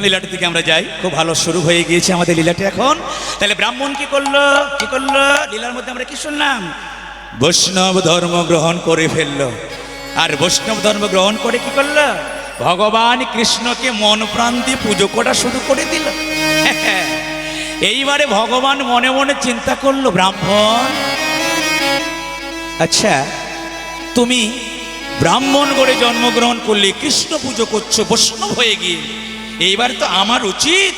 লীলাটির দিকে আমরা যাই। খুব ভালো শুরু হয়ে গিয়েছে আমাদের লীলাটি এখন। তাহলে ব্রাহ্মণ কি করলো লীলার মধ্যে আমরা কি শুনলাম? বৈষ্ণব ধর্ম গ্রহণ করে ফেললো। আর বৈষ্ণব ধর্ম গ্রহণ করে কি করলো? ভগবান কৃষ্ণকে মন প্রাণ দিয়ে পুজো করা শুরু করে দিল। এইবারে ভগবান মনে মনে চিন্তা করলো, ব্রাহ্মণ, আচ্ছা তুমি ব্রাহ্মণ করে জন্মগ্রহণ করলে, কৃষ্ণ পুজো করছো বৈষ্ণব হয়ে গিয়ে, এইবার তো আমার উচিত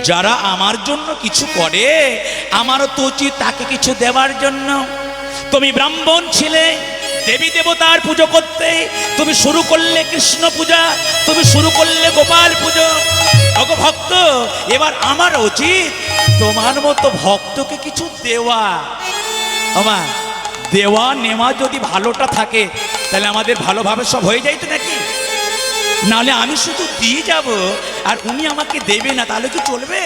যারা আমার জন্য কিছু করে আমারও তো উচিত তাকে কিছু দেওয়ার জন্য। তুমি ব্রাহ্মণ ছিলে, দেবী দেবতার পুজো করতে, তুমি শুরু করলে কৃষ্ণ পূজা, তুমি শুরু করলে গোপাল পুজো। ওগো ভক্ত, এবার আমার উচিত তোমার মতো ভক্তকে কিছু দেওয়া। আমা দেওয়া নেওয়া যদি ভালোটা থাকে তাহলে আমাদের ভালোভাবে সব হয়ে যাইতো নাকি? নাহলে আমি শুধু দিয়ে যাব আর উনি আমাকে দেবে না, তাহলে কি চলবে?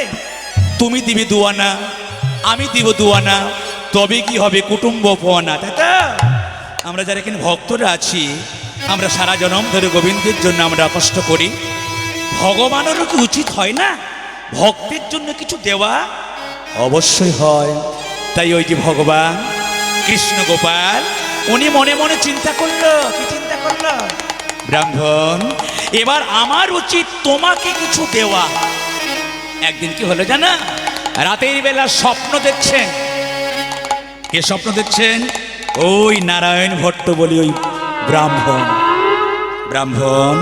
তুমি দিবে দুয়ানা, আমি দিব দুয়ানা, তবে কি হবে? কুটুম্ব পোয়ানা, তাই তো? আমরা যারা এখানে ভক্তরা আছি, আমরা সারা জনম ধরে গোবিন্দের জন্য আমরা কষ্ট করি। ভগবানেরও কি উচিত হয় না ভক্তের জন্য কিছু দেওয়া? অবশ্যই হয়। তাই ওই যে ভগবান কৃষ্ণ গোপাল উনি মনে মনে চিন্তা করলো। কি চিন্তা করলো? ব্রাহ্মণ, এবার আমার উচিত তোমাকে কিছু দেওয়া। একদিন কি হলো জানা? রাতের বেলা স্বপ্ন দেখছেন। কে স্বপ্ন দেখছেন? ওই নারায়ণ ভট্ট বলি ওই ব্রাহ্মণ। ব্রাহ্মণ,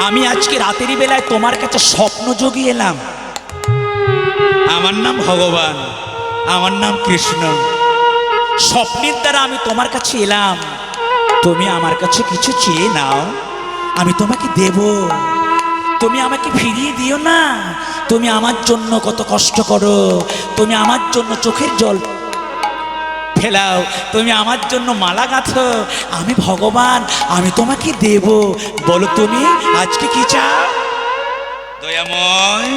আমি আজকে রাতের বেলায় তোমার কাছে স্বপ্ন যোগী এলাম। আমার নাম ভগবান, আমার নাম কৃষ্ণ। স্বপ্নের দ্বারা আমি তোমার কাছে এলাম। তুমি আমার কাছে কিছু চেয়ে নাও, আমি তোমাকে দেব। তুমি আমাকে ফিরিয়ে দিও না। তুমি আমার জন্য কত কষ্ট করো, তুমি আমার জন্য চোখের জল ফেলাও, তুমি আমার জন্য মালা গাঁথো। আমি ভগবান, আমি তোমাকে দেব। বলো তুমি আজকে কি চাও? দয়াময়,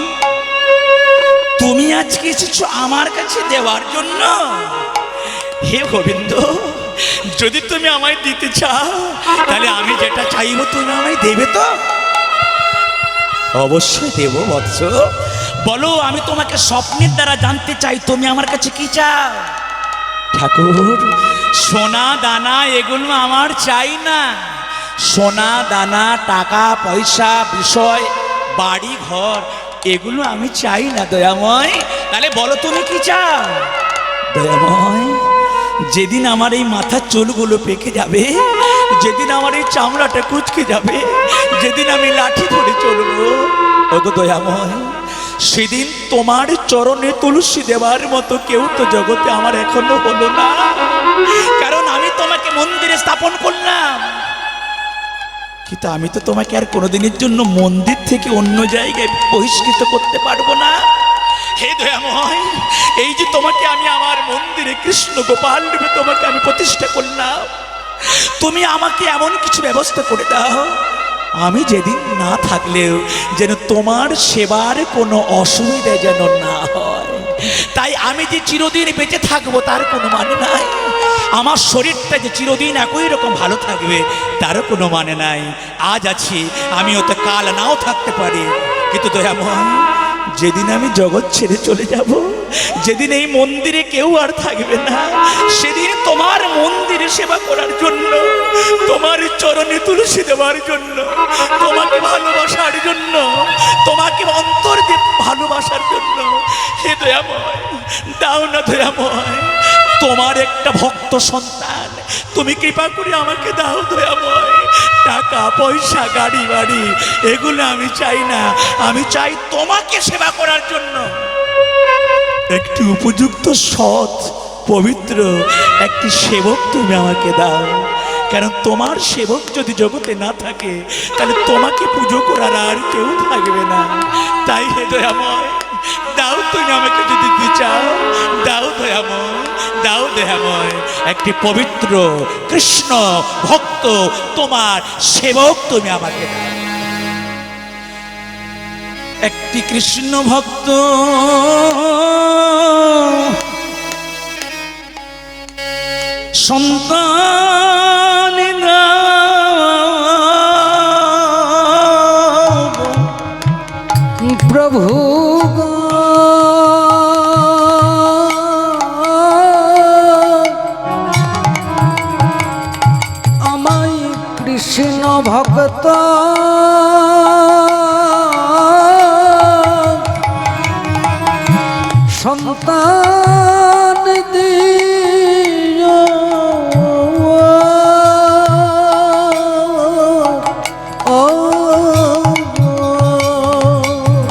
তুমি আজকে এসেছো আমার কাছে দেওয়ার জন্য। হে গোবিন্দ, যদি তুমি আমায় দিতে চাও তাহলে আমি যেটা চাইবো তুমি আমায় দেবে তো? অবশ্যই দেব বৎস। বলো, আমি তোমাকে স্বপ্নের দ্বারা জানতে চাই তুমি আমার কাছে কি চাও? ঠাকুর, সোনা দানা এগুলো আমার চাই না। সোনা দানা, টাকা পয়সা, বিষয়, বাড়ি ঘর এগুলো আমি চাই না দয়াময়। তাহলে বলো তুমি কি চাও? দয়াময়, যেদিন আমার এই মাথার চুলগুলো পেকে যাবে, যেদিন আমার এই চামড়াটা কুচকে যাবে, যেদিন আমি লাঠি ধরে চলবো, ওগো দয়াময়, সেদিন তোমার চরণে তুলসী দেওয়ার মতো কেউ তো জগতে আমার এখনো হলো না। কারণ আমি তোমাকে মন্দিরে স্থাপন করলাম, কিন্তু আমি তো তোমাকে আর কোনোদিনের জন্য মন্দির থেকে অন্য জায়গায় বহিষ্কৃত করতে পারবো না। হে দয়াময়, এই যে তোমাকে আমি আমার মন্দিরে কৃষ্ণ গোপাল রূপে তোমাকে আমি প্রতিষ্ঠা করলাম, তুমি আমাকে এমন কিছু ব্যবস্থা করে দাও আমি যেদিন না থাকলেও যেন তোমার সেবার কোনো অসুবিধা যেন না হয়। তাই আমি যে চিরদিন বেঁচে থাকবো তার কোনো মানে নাই। আমার শরীরটা যে চিরদিন একই রকম ভালো থাকবে তারও কোনো মানে নাই। আজ আছি, আমি হয়তো কাল নাও থাকতে পারি, কিন্তু দয়াময়, যেদিন আমি জগৎ ছেড়ে চলে যাব, যেদিন এই মন্দিরে কেউ আর থাকবে না, সেদিন তোমার মন্দিরে সেবা করার জন্য, তোমার চরণে তুলসী দেওয়ার জন্য, তোমাকে ভালোবাসার জন্য, তোমাকে অন্তর দিয়ে ভালোবাসার জন্য, হে দয়াময়, দাও না দয়াময়, তোমার একটা ভক্ত সন্তান তুমি কৃপা করে আমাকে দাও দয়াময়। টাকা পয়সা, গাড়ি বাড়ি এগুলো আমি চাই না। আমি চাই তোমাকে সেবা করার জন্য একটি উপযুক্ত, সৎ, পবিত্র একটি সেবক তুমি আমাকে দাও। কারণ তোমার সেবক যদি জগতে না থাকে তাহলে তোমাকে পুজো করার আর কেউ থাকবে না। তাই হে দয়াময়, দাও তুমি আমাকে যদি দিতে চাও, দাও দয়াময়, দাও দয়াময়। একটি পবিত্র কৃষ্ণ ভক্ত, তোমার সেবক তুমি আমাকে দাও। একটি কৃষ্ণ ভক্ত সন্তান দাও, সন্তান দিও ও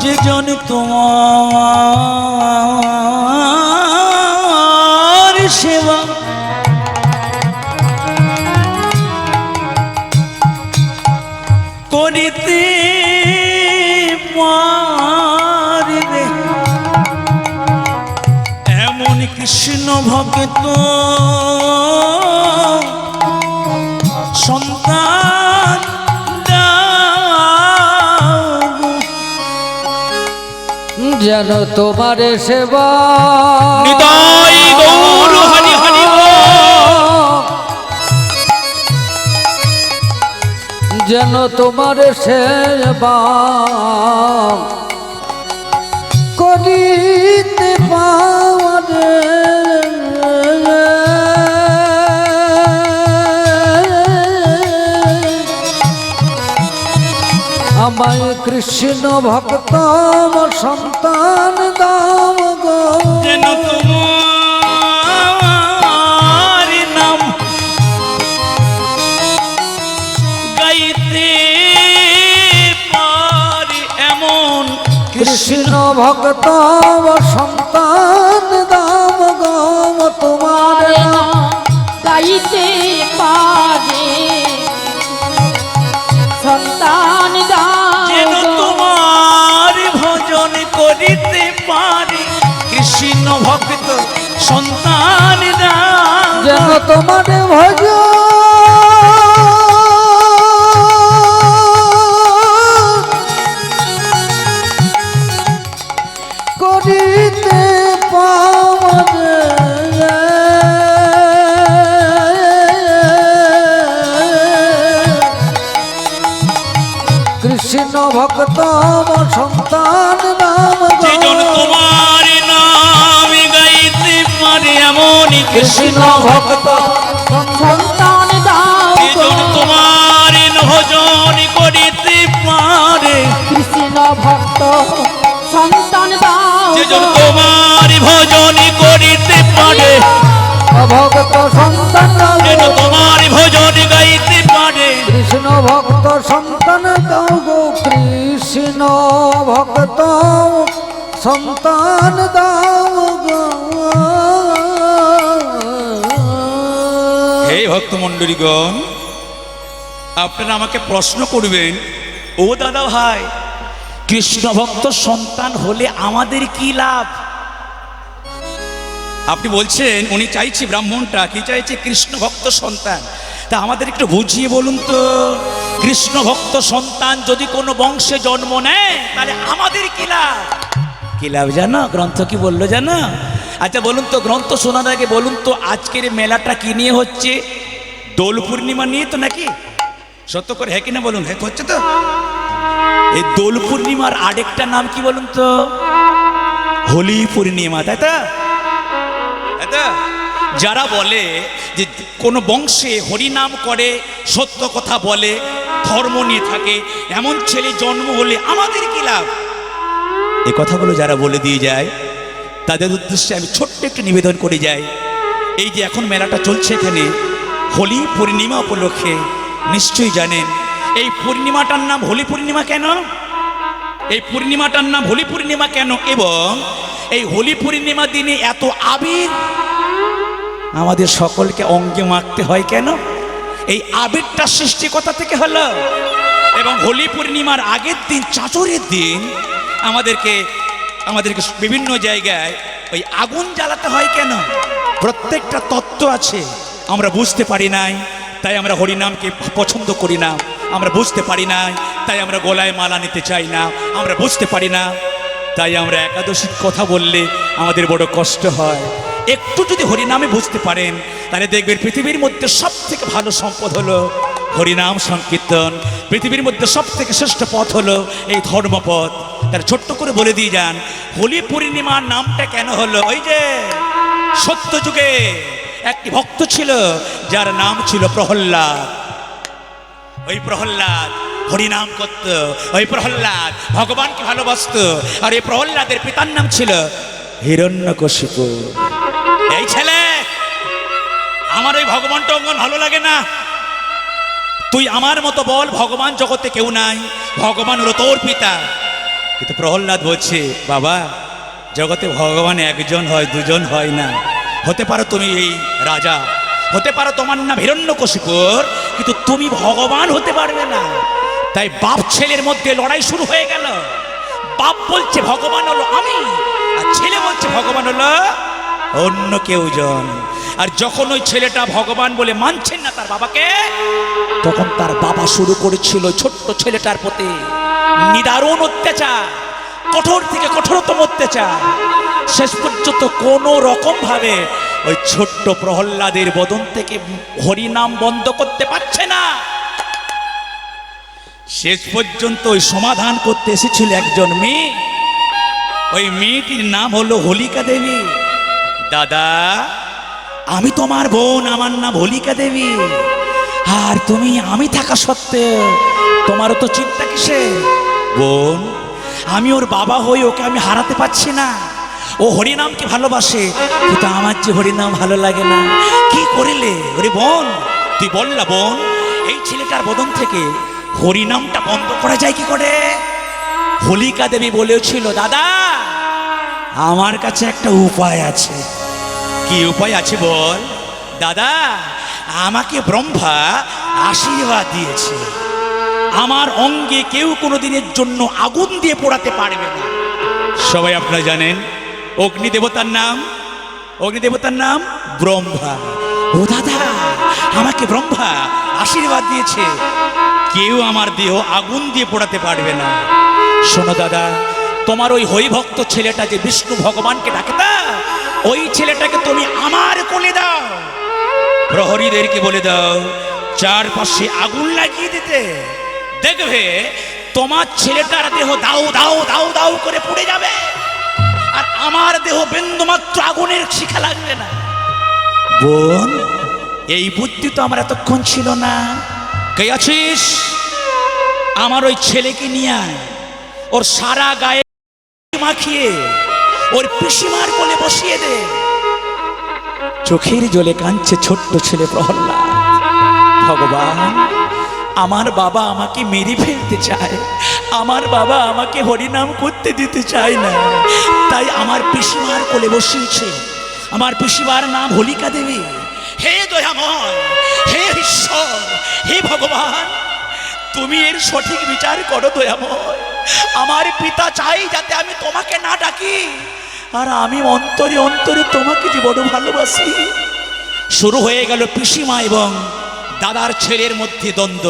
যে জন তোমার সেবা করিতে পারিবে এমন কৃষ্ণ ভক্ত সন্তান দাও। যেন তোমার সেবা নিতাই গৌর হরি হরি যেন তোমার সেবা করিতে পাওয়ারে আমায় কৃষ্ণ ভক্ত সন্তান দাও গো যেন তোমার নাম গাইতে পারি এমন কৃষ্ণ ভক্ত সন্তান দাও গো তোমার নাম গাইতে পারে সন্তান যেন দাও তোমার ভজন করিতে পারি কৃষ্ণ ভক্ত সন্তান দাও। যেন তোমার ভজ করিতে পাওয়ারে কৃষ্ণ ভক্ত সন্তান নাম যে জন তোমার নাম গাইতে পারে এমন কৃষ্ণ ভক্ত সন্তান দাও যে জন তোমার ভজন করিতে পারে কৃষ্ণ ভক্ত সন্তান দাও যে জন তোমার ভজন করিতে পারে ভক্ত সন্তান যেন তোমার ভজন গাইতে পারে কৃষ্ণ ভক্ত সন্তান দাও গো কৃষ্ণ ভক্ত সন্তান দাও গো হে ভক্ত মণ্ডলীগণ, আপনারা আমাকে প্রশ্ন করবেন, ও দাদা ভাই, কৃষ্ণ ভক্ত সন্তান হলে আমাদের কি লাভ? আপনি বলছেন উনি চাইছে, ব্রাহ্মণটা কি চাইছে? কৃষ্ণ ভক্ত সন্তান। তা আমাদের একটু বুঝিয়ে বলুন তো, কৃষ্ণ ভক্ত সন্তান যদি কোনো বংশে জন্ম নেয় তাহলে আমাদের কি লাভ? কি লাভ জানো? গ্রন্থ কি বললো জানো? আচ্ছা বলুন তো, গ্রন্থ শোনার আগে বলুন তো, আজকের মেলাটা কি নিয়ে হচ্ছে? দোল পূর্ণিমা নিয়ে তো নাকি? সত্য করে হ্যাঁ কিনা বলুন, হ্যাঁ হচ্ছে তো? এই দোল পূর্ণিমার আরেকটা নাম কি বলুন তো? হোলি পূর্ণিমা, তাই তো? যারা বলে যে কোনো বংশে হরিনাম করে, সত্য কথা বলে, ধর্ম নিয়ে থাকে, এমন ছেলে জন্ম হলে আমাদের কি লাভ? এই কথাগুলো যারা বলে দিয়ে যায় তাদের উদ্দেশ্যে আমি ছোট্ট একটু নিবেদন করে যাই। এই যে এখন মেলাটা চলছে এখানে হোলি পূর্ণিমা উপলক্ষে, নিশ্চয়ই জানেন এই পূর্ণিমাটার নাম হোলি পূর্ণিমা কেন? এই পূর্ণিমাটার নাম হোলি পূর্ণিমা কেন? এবং এই হোলি পূর্ণিমা দিনে এত আবির আমাদের সকলকে অঙ্গে মাখতে হয় কেন? এই আবিরটা সৃষ্টি কোথা থেকে হলো? এবং হোলি পূর্ণিমার আগের দিন, চাঁচরের দিন আমাদেরকে বিভিন্ন জায়গায় ওই আগুন জ্বালাতে হয় কেন? প্রত্যেকটা তত্ত্ব আছে, আমরা বুঝতে পারি নাই, তাই আমরা হরিনামকে পছন্দ করি না। আমরা বুঝতে পারি না, তাই আমরা গলায় মালা নিতে চাই না। আমরা বুঝতে পারি না, তাই আমরা একাদশীর কথা বললে আমাদের বড় কষ্ট হয়। একটু যদি হরিনামে বুঝতে পারেন তাহলে দেখবেন পৃথিবীর মধ্যে সব থেকে ভালো সম্পদ হলো হরিনাম সংকীর্তন। পৃথিবীর মধ্যে সব থেকে শ্রেষ্ঠ পথ হলো এই ধর্মপথ। তার ছোট্ট করে বলে দিয়ে যান, হোলি পূর্ণিমার নামটা কেন হলো? ওই যে সত্য যুগে একটি ভক্ত ছিল যার নাম ছিল প্রহল্লাদ। ওই প্রহল্লাদ হরিনাম করত, ওই প্রহল্লাদ ভগবানকে ভালোবাসত। আর এই প্রহল্লাদের পিতার নাম ছিল হিরণ্যকশিপু। এই ছেলে, আমার ওই ভগবান টঙ্গন ভালো লাগে না। তুই আমার মতো বল, ভগবান জগতে কেউ নাই, ভগবান হলো তোর পিতা। কিন্তু প্রহ্লাদ বলছে, বাবা, জগতে ভগবান একজন হয়, দুজন হয় না। হতে পারো তুমি এই রাজা, হতে পারো তোমার নাম হিরণ্যকশিপুর, কিন্তু তুমি ভগবান হতে পারবে না। তাই বাপ ছেলের মধ্যে লড়াই শুরু হয়ে গেল। বাপ বলছে ভগবান হলো আমি, আর ছেলে বলছে ভগবান হলো অন্য কেউ জন। আর যখন ওই ছেলেটা ভগবান বলে মানছেন না তার বাবাকে, তখন তার বাবা শুরু করেছিল ছোট্ট ছেলেটার প্রতি নিদারুণ অত্যাচার, কঠোর থেকে কঠোরতম অত্যাচার। শেষ পর্যন্ত কোনো রকম ভাবে ওই ছোট্ট প্রহ্লাদের বদন থেকে হরিনাম বন্ধ করতে পারছে না। শেষ পর্যন্ত ওই সমাধান করতে এসেছিল একজন মেয়ে। ওই মেয়েটির নাম হলো হোলিকা দেবী। দাদা, আমি তোমার বোন, আমার নাম হোলিকা দেবী। আর তুমি আমি থাকা সত্ত্বেও তোমারও তো চিন্তা কিসে? বোন, আমি ওর বাবা হই, ওকে আমি হারাতে পারছি না। ও হরিনামকে ভালোবাসে, কিন্তু আমার যে হরিনাম ভালো লাগে না। কি করিলে? ওরে বোন, তুই বল না বোন, এই ছেলেটার বদন থেকে হরিনামটা বন্ধ করা যায় কি করে? হোলিকা দেবী বলেছিল, দাদা, আমার কাছে একটা উপায় আছে। কি উপায় আছে বল? দাদা, আমাকে ব্রহ্মা আশীর্বাদ দিয়েছে, আমার অঙ্গে কেউ কোনো দিনের জন্য আগুন দিয়ে পোড়াতে পারবে না। সবাই আপনারা জানেন অগ্নি দেবতার নাম, অগ্নি দেবতার নাম ব্রহ্মা। ও দাদা, আমাকে ব্রহ্মা আশীর্বাদ দিয়েছে, কেউ আমার দেহ আগুন দিয়ে পোড়াতে পারবে না। শোনো দাদা, তোমার ওই হরিভক্ত ছেলেটা যে বিষ্ণু ভগবানকে ডাকে না, ওই ছেলেটাকে তুমি আমার কোলে দাও, প্রহরীদেরকে বলে দাও চারপাশে আগুন লাগিয়ে দিতে। দেখবে তোমার ছেলেটার দেহ দাও দাও দাও দাও করে পুড়ে যাবে, আর আমার দেহ বিন্দুমাত্র আগুনের শিখা লাগবে না। বোন, এই বুদ্ধি তো আমার এতক্ষণ ছিল না। কে আছিস? আমার ওই ছেলেকে নিয়ে আয়, ওর সারা গায়ে মাখিয়ে ওর পিসিমার কোলে বসিয়ে দে। চোখের জলে কাঁদছে ছোট্ট ছেলে প্রহ্লাদ। ভগবান, আমার বাবা আমাকে মেরে ফেলতে চায়, আমার বাবা আমাকে হরিনাম করতে দিতে চায় না, তাই আমার পিসিমার কোলে বসিয়েছে। আমার পিসিমার নাম হোলিকা দেবী। হে দয়াময়, হে ঈশ্বর, হে ভগবান, তুমি এর সঠিক বিচার করো দয়াময়। আমার পিতা চাই যাতে আমি তোমাকে না ডাকি, আর আমি অন্তরে অন্তরে তোমাকে যে বড় ভালোবাসি। শুরু হয়ে গেল পিসিমা এবং দাদার ছেলের মধ্যে দ্বন্দ্ব।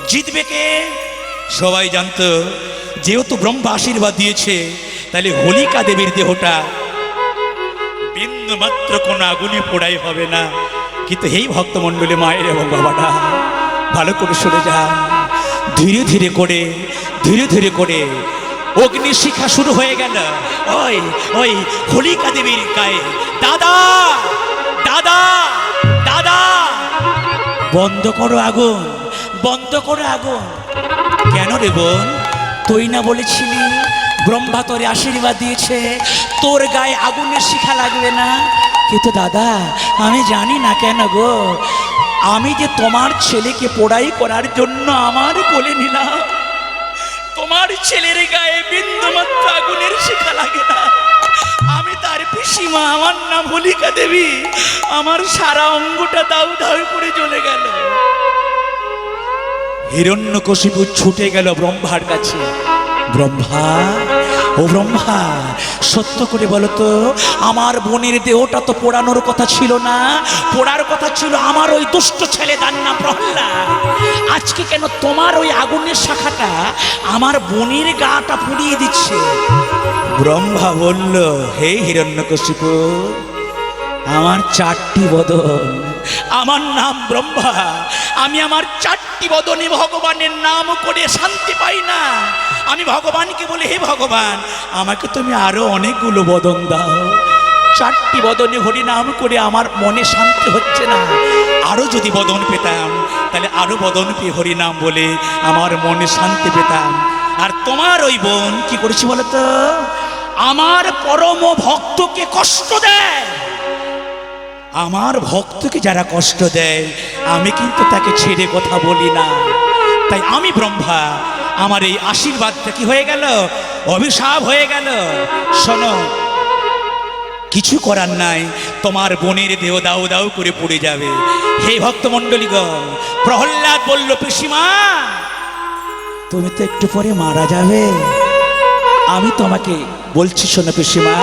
জিতবে কে? সবাই জানতো যেহেতু ব্রহ্মা আশীর্বাদ দিয়েছে, তাহলে হোলিকা দেবীর দেহটা বিন্দু মাত্র কোনো আগুনে পোড়াই হবে না। কিন্তু এই ভক্তমণ্ডলী মায়ের এবং বাবাটা ভালো করে শুনে যান, ধীরে ধীরে করে ধীরে ধীরে করে অগ্নিশিখা শুরু হয়ে গেল ওই ওই হোলিকা দেবীর গায়ে। দাদা, দাদা, দাদা, বন্ধ করো আগুন, বন্ধ করো আগুন। কেন রে বোন? তুই না বলেছিলি ব্রহ্মা তোরে আশীর্বাদ দিয়েছে, তোর গায়ে আগুনের শিখা লাগবে না? কিন্তু দাদা, আমি জানি না কেন গো, আমি যে তোমার ছেলেকে পোড়াই করার জন্য আমার কোলে নিলাম, তোমার ছেলের গায়ে বিন্দুমাত্র আগুনের শিখা লাগে না। আমি তার পিসিমা, আমার নাম হোলিকা দেবী, আমার সারা অঙ্গটা দাউ দাউ করে জ্বলে গেল। হিরণ্যকশিপু ছুটে গেল ব্রহ্মার কাছে। ব্রহ্মা, ও ব্রহ্মা, সত্য করে বলো তো, আমার বোনের দেহটা তো পোড়ানোর কথা ছিল না, পোড়ার কথা ছিল আমার ওই দুষ্ট ছেলে, তার নাম প্রহ্লাদ। আজকে কেন তোমার ওই আগুনের শাখাটা আমার বোনের গাটা পুড়িয়ে দিচ্ছে? ব্রহ্মা বলল, হে হিরণ্যকশিপু, আমার চারটি বদন, আমার নাম ব্রহ্মা, আমি আমার চারটি বদনে ভগবানের নাম করে শান্তি পাই না। আমি ভগবানকে বলি, হে ভগবান, আমাকে তুমি আরো অনেকগুলো বদন দাও। চারটি বদনে হরি নাম করে আমার মনে শান্তি হচ্ছে না। আরো যদি বদন পেতাম, তাহলে আরো বদন পেয়ে হরি নাম বলে আমার মনে শান্তি পেতাম। আর তোমার ওই বোন কি করেছি বলতো? আমার পরম ভক্তকে কষ্ট দেয়, আমার ভক্তকে যারা কষ্ট দেয় আমি কিন্তু তাকে ছেড়ে কথা বলি না। তাই আমি ব্রহ্মা, আমার এই আশীর্বাদটা কি হয়ে গেল? অভিশাপ হয়ে গেল। শোনো, কিছু করার নাই, তোমার বোনের দেহ দাউ দাউ করে পড়ে যাবে। হে ভক্তমণ্ডলীগণ, প্রহ্লাদ বলল, পিসিমা তুমি তো একটু পরে মারা যাবে। আমি তোমাকে বলছি, শোনো পিসিমা,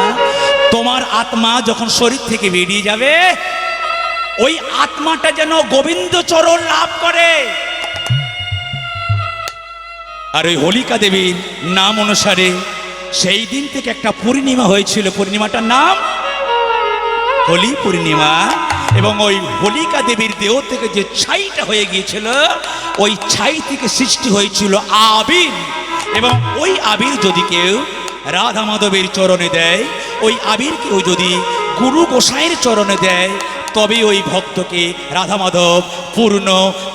তোমার আত্মা যখন শরীর থেকে বেরিয়ে যাবে, ওই আত্মাটা যেন গোবিন্দ চরণ লাভ করে। আর ওই হোলিকা দেবীর নাম অনুসারে সেই দিন থেকে একটা পূর্ণিমা হয়েছিল, পূর্ণিমাটার নাম হোলি পূর্ণিমা। এবং ওই হোলিকা দেবীর দেহ থেকে যে ছাইটা হয়ে গিয়েছিল, ওই ছাই থেকে সৃষ্টি হয়েছিল আবির। এবং ওই আবির যদি কেউ রাধা মাধবের চরণে দেয়, ওই আবির কেউ যদি গুরু গোসাইয়ের চরণে দেয়, তবে ওই ভক্তকে রাধা মাধব পূর্ণ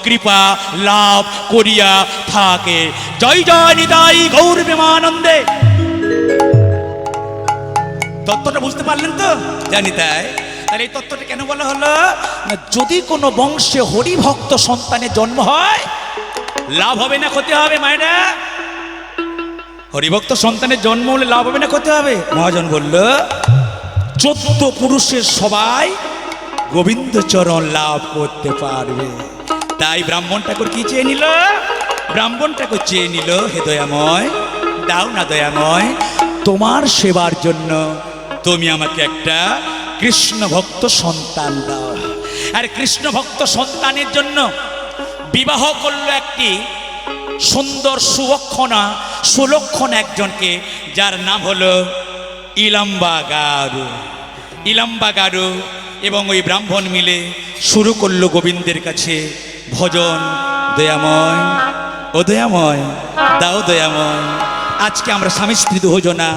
কৃপা লাভ করিয়া থাকে। জয় জয় নিতাই গৌর প্রেমানন্দে। তত্ত্বটা বুঝতে পারলেন তো? জানি তাই। তাহলে এই তত্ত্বটা কেন বলা হলো? না, যদি কোনো বংশে হরিভক্ত সন্তানের জন্ম হয়, লাভ হবে না ক্ষতি হবে? মায়েরা, হরিভক্ত সন্তানের জন্ম হলে লাভ হবে না ক্ষতি হবে? মহাজন বলল, 14 পুরুষের সবাই গোবিন্দ চরণ লাভ করতে পারবে। তাই ব্রাহ্মণ ঠাকুর কি চেয়ে নিল? ব্রাহ্মণ ঠাকুর চেয়ে নিল, হে দয়াময়, দাও না দয়াময়, তোমার সেবার জন্য তুমি আমাকে একটা কৃষ্ণ ভক্ত সন্তান দাও। আর কৃষ্ণ ভক্ত সন্তানের জন্য বিবাহ করলো একটি সুন্দর সুলক্ষণ একজনকে, যার নাম হলো ইলাম্বা গারু। ইলাম্বা গারু এবং ওই ব্রাহ্মণ মিলে শুরু করলো গোবিন্দের কাছে ভজন। দয়াময়, ও দয়াময়, দাও দয়াময়, আজকে আমরা স্বামী স্ত্রী দুজনা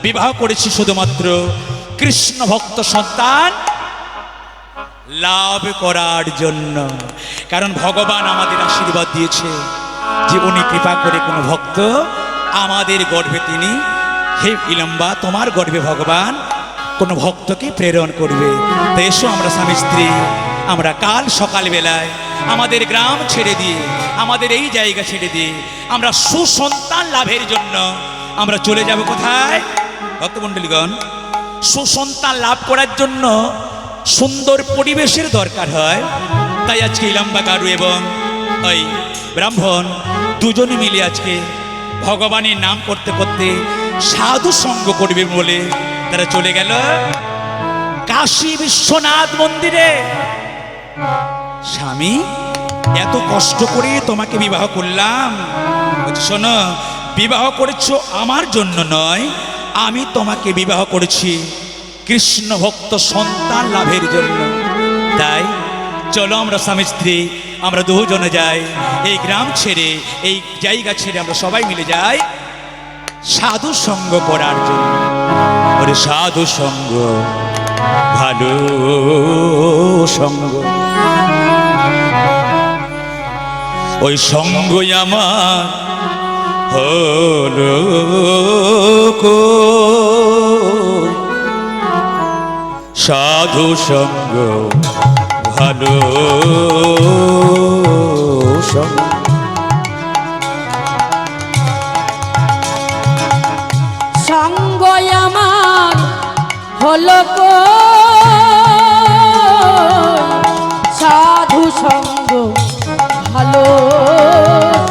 বিবাহ করেছি শুধুমাত্র কৃষ্ণ ভক্ত সন্তান লাভ করার জন্য। কারণ ভগবান আমাদের আশীর্বাদ দিয়েছে যে উনি কৃপা করে কোনো ভক্ত আমাদের গর্ভে তিনি, হে ইলাম্বা, তোমার গর্ভে ভগবান কোনো ভক্তকে প্রেরণ করবে। তো এসো আমরা স্বামী স্ত্রী, আমরা কাল সকালবেলায় আমাদের গ্রাম ছেড়ে দিয়ে, আমাদের এই জায়গা ছেড়ে দিয়ে আমরা সুসন্তান লাভের জন্য আমরা চলে যাব কোথায়? ভক্তমণ্ডলীগণ, সুসন্তান লাভ করার জন্য সুন্দর পরিবেশের দরকার হয়। তাই আজকে ইলাম্বা গারু এবং ওই ব্রাহ্মণ দুজনে মিলে আজকে ভগবানের নাম করতে করতে সাধু সঙ্গ করবে বলে তারা চলে গেল কাশী বিশ্বনাথ মন্দিরে। স্বামী, এত কষ্ট করে তোমাকে বিবাহ করলাম, শোনো, বিবাহ করেছো আমার জন্য নয়, আমি তোমাকে বিবাহ করেছি কৃষ্ণ ভক্ত সন্তান লাভের জন্য। তাই চলো আমরা স্বামী স্ত্রী আমরা দুজনে যাই, এই গ্রাম ছেড়ে, এই জায়গা ছেড়ে আমরা সবাই মিলে যাই সাধু সঙ্গ করার জন্য। ওরে সাধু সঙ্গ, ভালো সঙ্গ, ওই সঙ্গই আমার হলো সাধু সঙ্গ, ভালো সঙ্গ। সঙ্গ আমার হলো সাধু সঙ্গ, ভালো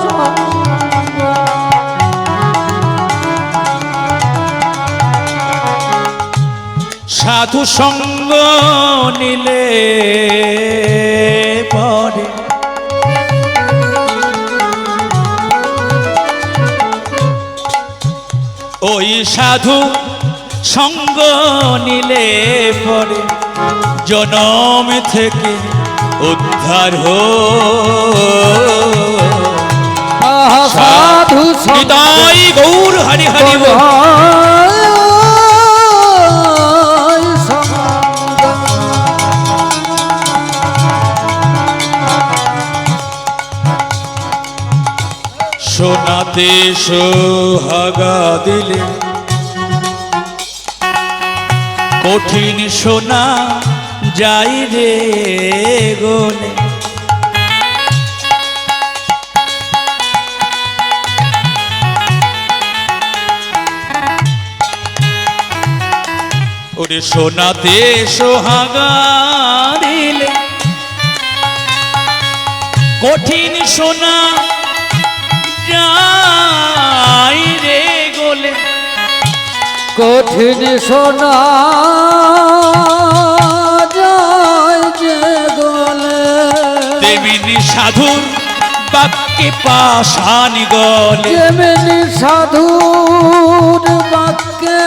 সঙ্গ। সাধু সঙ্গ নিলে পরে ওই সাধু সঙ্গ নিলে পরে জনম থেকে উদ্ধার সাধু নিতাই গৌর হরি হরি বল। সোনাতে সোহাগা দিলে কঠিন শোনা যাই রে গোলে। ওরে শোনাতে সোহাগারিলে কঠিন শোনা যাই রে গোলে। কঠিন শোনা যায় যে গলে, তেমনি সাধুর বাক্যে পাষাণ গলে। যেমনি সাধুর বাক্যে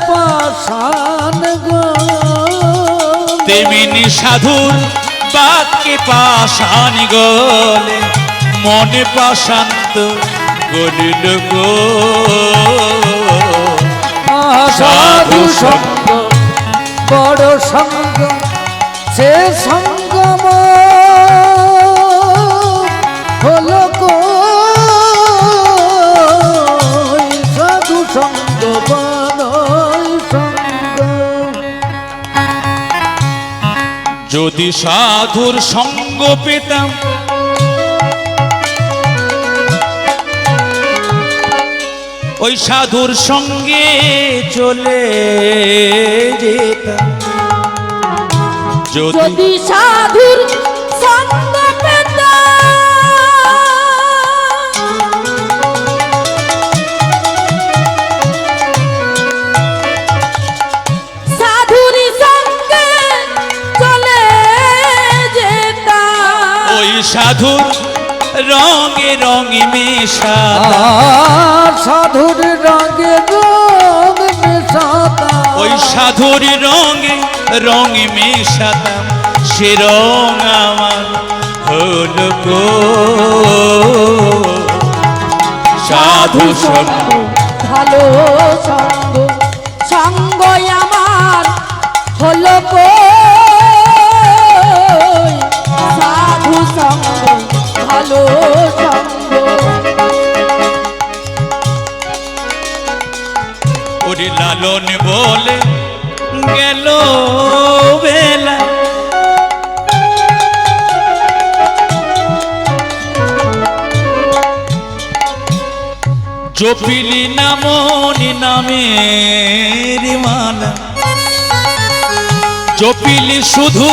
পাষাণ গলে, তেমনি সাধুর বাক্যে পাষাণ গলে। মনে পাষান্ত গলিল গো। সাধু সঙ্গ বড় সঙ্গ, সে সঙ্গম হলো কই। সাধু সঙ্গ বড় সঙ্গ, যদি সাধুর সঙ্গ পেতাম ওই সাধুর সঙ্গে চলে যেতাম। যদি সাধুর সঙ্গ পেতাম, সাধুর সঙ্গে চলে যেতাম। ওই সাধুর রঙে রঙে মেশা, সাধুর রঙে রঙ মেশাতাম। ওই সাধুর রঙে রঙে মেশাতাম। সে রঙ আমার হলো গো সাধু সঙ্গ। ভালো সঙ্গ, সঙ্গ আমার হলো কই। সাধু সঙ্গ ভালো সঙ্গ, ওরে লালন বলে গেল বেলা, জপিলি নামনি নামের মালা। জপিলি শুধু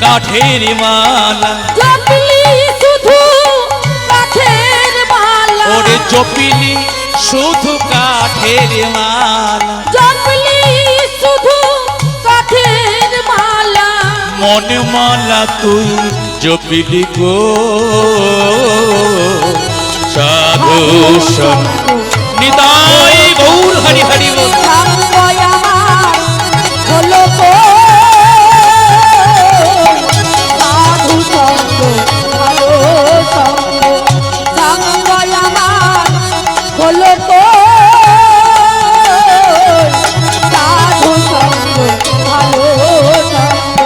কাঠের মালা। জপলি শুধু কাঠের মালা। ওরে জপিলি শুধু কাঠের মালা। জপলি শুধু কাঠের মালা। মনে মালা তুই জপিলি গো সাধু সঙ্গ। নিতাই গৌর হরি হরি বল। সঙ্গ আমার হলো কই। সাধু সঙ্গ ভালো সঙ্গ, সঙ্গ আমার হলো কই। সাধু সঙ্গ ভালো সঙ্গ,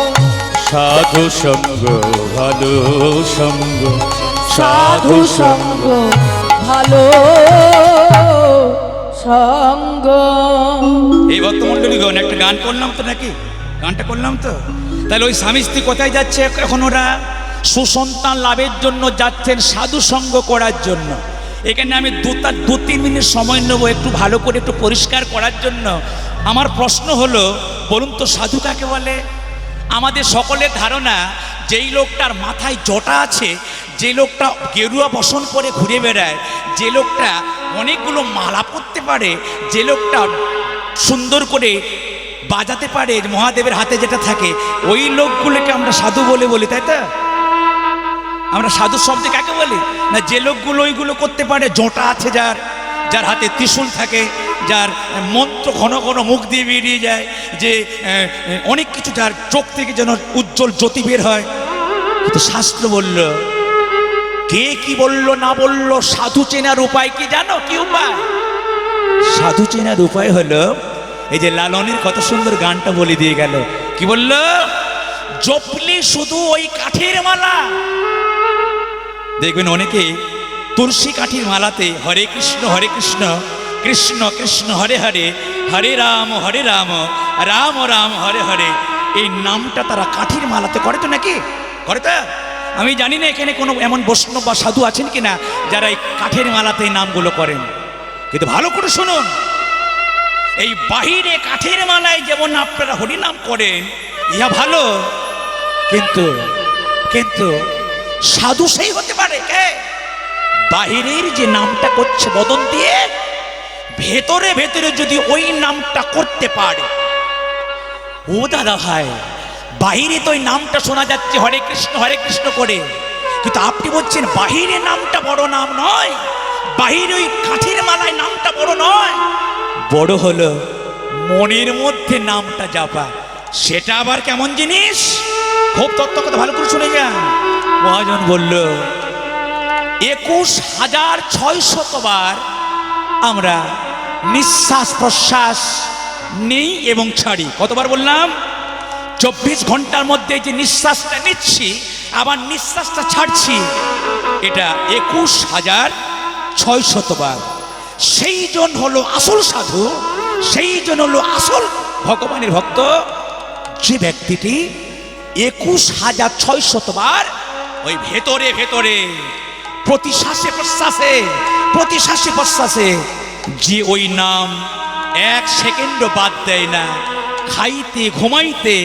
সাধু সঙ্গ ভালো সঙ্গ। সাধু সঙ্গ ভালো সঙ্গ। এই ভক্তমণ্ডলীগণ একটা গান করলাম তো নাকি? গানটা করলাম তো। তাহলে ওই স্বামী স্ত্রী কোথায় যাচ্ছে এখন? ওরা সুসন্তান লাভের জন্য যাচ্ছেন সাধু সঙ্গ করার জন্য। এখানে আমি দু তিন মিনিট সময় নেব একটু ভালো করে একটু পরিষ্কার করার জন্য। আমার প্রশ্ন হলো, বলুন তো সাধু কাকে বলে? আমাদের সকলের ধারণা যেই লোকটার মাথায় জটা আছে, যে লোকটা গেরুয়া বসন করে ঘুরে বেড়ায়, যে লোকটা অনেকগুলো মালা পরতে পারে, যে লোকটা সুন্দর করে বাজাতে পারে, মহাদেবের হাতে যেটা থাকে, ওই লোকগুলোকে আমরা সাধু বলে বলি, তাই তো? আমরা সাধু শব্দে কাকে বলি? না, যে লোকগুলো ওইগুলো করতে পারে, জটা আছে যার, যার হাতে ত্রিশূল থাকে, যার মন্ত্র ঘন ঘন মুখ দিয়ে বেরিয়ে যায়, যে অনেক কিছু, যার চোখ থেকে যেন উজ্জ্বল জ্যোতি বের হয়। কিন্তু শাস্ত্র বলল, কে কি বলল না বলল, সাধু চেনার উপায় কি জানো? কি উপায়? সাধু চেনার উপায় হলো, এই যে লালনের কত সুন্দর গানটা বলে দিয়ে গেল। কি বলল? জপলি শুধু ওই কাঠের মালা। দেখবেন অনেকে তুলসী কাঠির মালাতে হরে কৃষ্ণ কৃষ্ণ কৃষ্ণ হরে হরে, হরে রাম রাম রাম হরে হরে, এই নামটা তারা কাঠির মালাতে করে তো নাকি? করে তো? আমি জানি না এখানে কোনো এমন বৈষ্ণব বা সাধু আছেন কিনা যারা এই কাঠের মালাতে এই নামগুলো করেন, কিন্তু ভালো করে শুনুন, এই বাহিরে কাঠের মালায় যেমন আপনারা হরিনাম করেন ইহা ভালো, কিন্তু কিন্তু সাধু সেই হতে পারে কে? বাহিরের যে নামটা করছে বদন দিয়ে, ভেতরে ভেতরে যদি ওই নামটা করতে পারে, ও দাদা ভাই, বাহিরে তো ওই নামটা শোনা যাচ্ছে হরে কৃষ্ণ করে, কিন্তু আপনি বলছেন বাহিরে নামটা বড় নাম নয়, বাহিরে ওই কাঠের মালায় নামটা বড় নয়, বড় হলো মনের মধ্যে নামটা জাপা। সেটা আবার কেমন জিনিস? খুব তত্ত্ব কথা ভালো করে শুনে যান। মহাজন বলল 21,600 বার আমরা নিঃশ্বাস প্রশ্বাস নেই এবং ছাড়ি। কতবার বললাম? 24 ঘন্টার মধ্যে যে নিঃশ্বাসটা নিচ্ছি আবার নিঃশ্বাসটা ছাড়ছি, এটা 21,600 বার। সেই জন হলো আসল সাধু, সেই জন হলো আসল ভগবানের ভক্ত, যে ব্যক্তিটি 21,600 বার ওই ভেতরে ভেতরে প্রতি শ্বাসে প্রশ্বাসে যে ওই নাম 1 সেকেন্ডও বাদ দেয় না, খাইতে ঘুমাইতে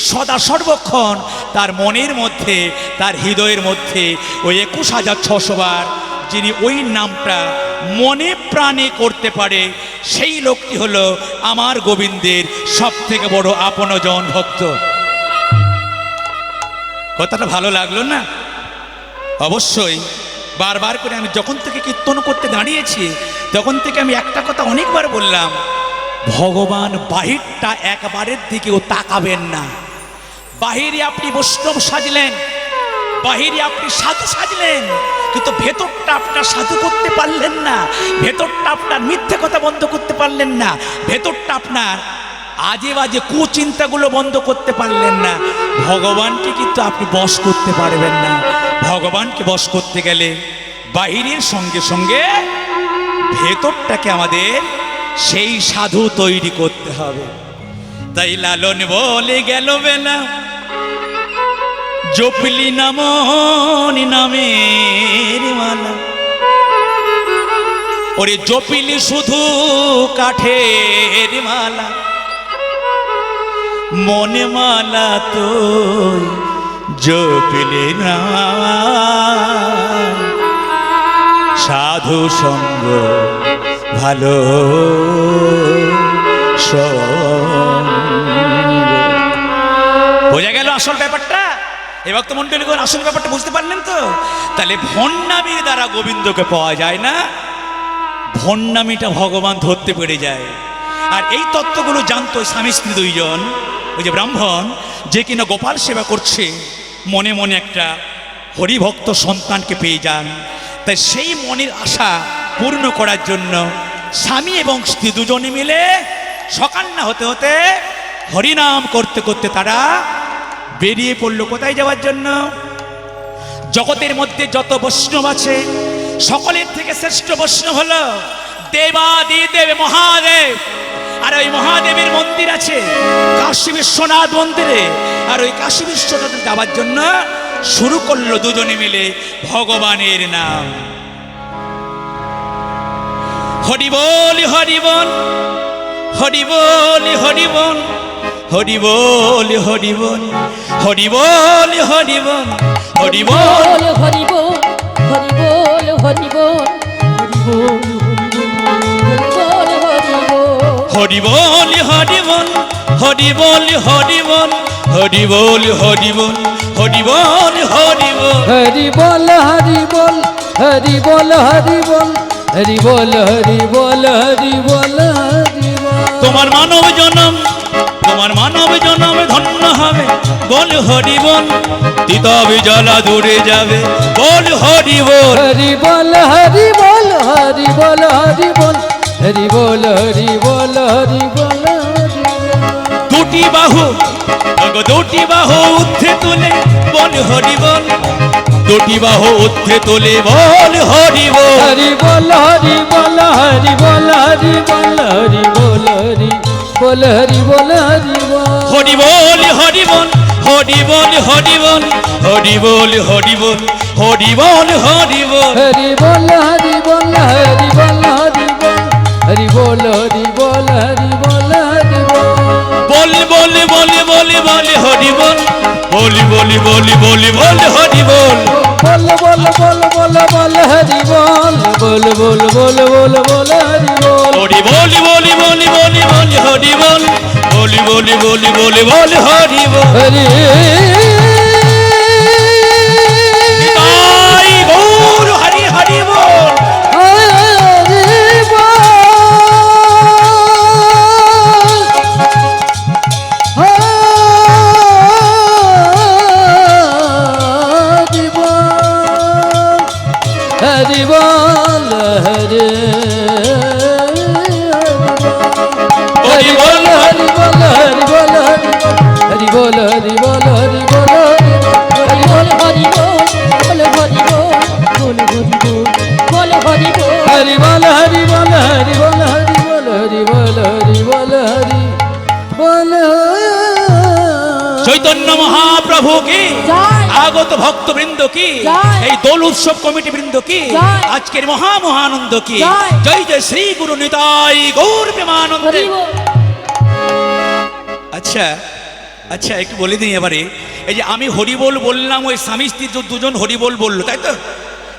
সদা সর্বক্ষণ তার মনের মধ্যে, তার হৃদয়ের মধ্যে ওই 21,600 বার যিনি ওই নামটা মনে প্রাণে করতে পারে, সেই লোকটি হলো আমার গোবিন্দের সব থেকে বড় আপনজন ভক্ত। কথাটা ভালো লাগলো না? অবশ্যই বারবার করে আমি যখন থেকে কীর্তন করতে দাঁড়িয়েছি তখন থেকে আমি একটা কথা অনেকবার বললাম, ভগবান বাহিরটা একবারের দিকেও তাকাবেন না। বাহিরে আপনি বৈষ্ণব সাজলেন, বাহিরে আপনি সাধু সাজলেন, কিন্তু ভেতরটা আপনার সাধু করতে পারলেন না, ভেতরটা আপনার মিথ্যে কথা বন্ধ করতে পারলেন না, ভেতরটা আপনার আজে বাজে কুচিন্তাগুলো বন্ধ করতে পারলেন না, ভগবানকে কিন্তু আপনি বশ করতে পারবেন না। ভগবানকে বশ করতে গেলে বাহিরের সঙ্গে সঙ্গে ভেতরটাকে আমাদের সেই সাধু তৈরি করতে হবে। তাই লালন বলে গেল বেলা জপলি নামের মালা, ওরে জপিলি শুধু কাঠের মালা, মনে মালা তো জপিলি না, সাধু সঙ্গ ভালো বোঝা গেল আসল ব্যাপারটা? এ ভক্ত মন্ডলীগণ আসল ব্যাপারটা বুঝতে পারলেন তো? তাহলে ভণ্ডামির দ্বারা গোবিন্দকে পাওয়া যায় না, ভণ্ডামিটা ভগবান ধরতে পেরে যায়। আর এই তত্ত্বগুলো জানতো স্বামী স্ত্রী দুইজন, ওই যে ব্রাহ্মণ যে কিনা গোপাল সেবা করছে, মনে মনে একটা হরিভক্ত সন্তানকে পেয়ে যান। তাই সেই মনের আশা পূর্ণ করার জন্য স্বামী এবং স্ত্রী দুজনে মিলে সকাল না হতে হতে হরিনাম করতে করতে তারা বেরিয়ে পড়লো কোথায় যাওয়ার জন্য? জগতের মধ্যে যত বৈষ্ণব আছে সকলের থেকে শ্রেষ্ঠ বৈষ্ণব হলো দেবাদিদেব মহাদেব। আর ওই মহাদেবের মন্দির আছে কাশী বিশ্বনাথ মন্দিরে, আর ওই কাশী বিশ্বনাথে যাওয়ার জন্য শুরু করলো দুজনে মিলে ভগবানের নাম। হরি বল হরি বল, হরি বল হরি বল, হরি বল হরি বল, হরি বল হরি বল, হরি বল হরি বল, হরি বল, হরি বল, হরি বল, হরি বল, হরি বল হরি বল, হরি বল হরি বল, হরি বল হরি বল, হরি বল হরি বল, হরি বল হরি বল, হরি বল হরি বল, হরি বল হরি বল। তোমার মানব জনম, তোমার মানব জনম ধন্য হবে, বল হরি বল, তিতবে জ্বালা দূরে যাবে, বল হরি বল, হরি বল হরি বল, হরি বল হরি বল, হরি বল হরি বল, হরি বল হরি বল। দুটি বাহু, দুটি বাহু উঠে তুলে বল হরি বল, দুটি বাহু ঊর্ধ্বে তোলে বল হরি বল। হরি বল হরি বল হরি বল হরি বল হরি বল হরি বল হরি বল হরি বল হরি বল হরি বল হরি বল হরি বল হরি বল হরি বল হরি বল হরি বল। হরি বল হরি বল হরি বল হরি বল হরি বল হরি বল হরি বল বল বল বল বল হরি বল বলি বলি বলি বলি বল হরি বল। বল বল বল বল বল হরি বল বল বল বল বল বল হরি বল হরি বলি বলি বলি বলি বলি হরি বল বলি বলি বলি বলি বল হরি বল। হরি তাই গৌর হরি হরি বল। হরি বল হরি বল হরি হরি বল হরি বল হরি বল হরি বল হরি বল হরি বল হরি বল হরি হরি বল হরি বল বল হরি বল বল হরি বল হরি বল হরি বল হরি বল হরি বল হরি বল চৈতন্য মহাপ্রভু কি, জয়। আগত ভক্তবৃন্দ কি, জয়। এই দোল উৎসব কমিটি বৃন্দ কি, জয়। আজকের মহানন্দ কি, জয়। জয় জয় শ্রী গুরু নিতাই গৌর প্রেমানন্দ। হরি বল। আচ্ছা আচ্ছা, একটু বলে দিই এবারে, এই যে আমি হরিবোল বললাম, ওই স্বামী স্ত্রী দুজন হরিবোল বললো, তাই তো?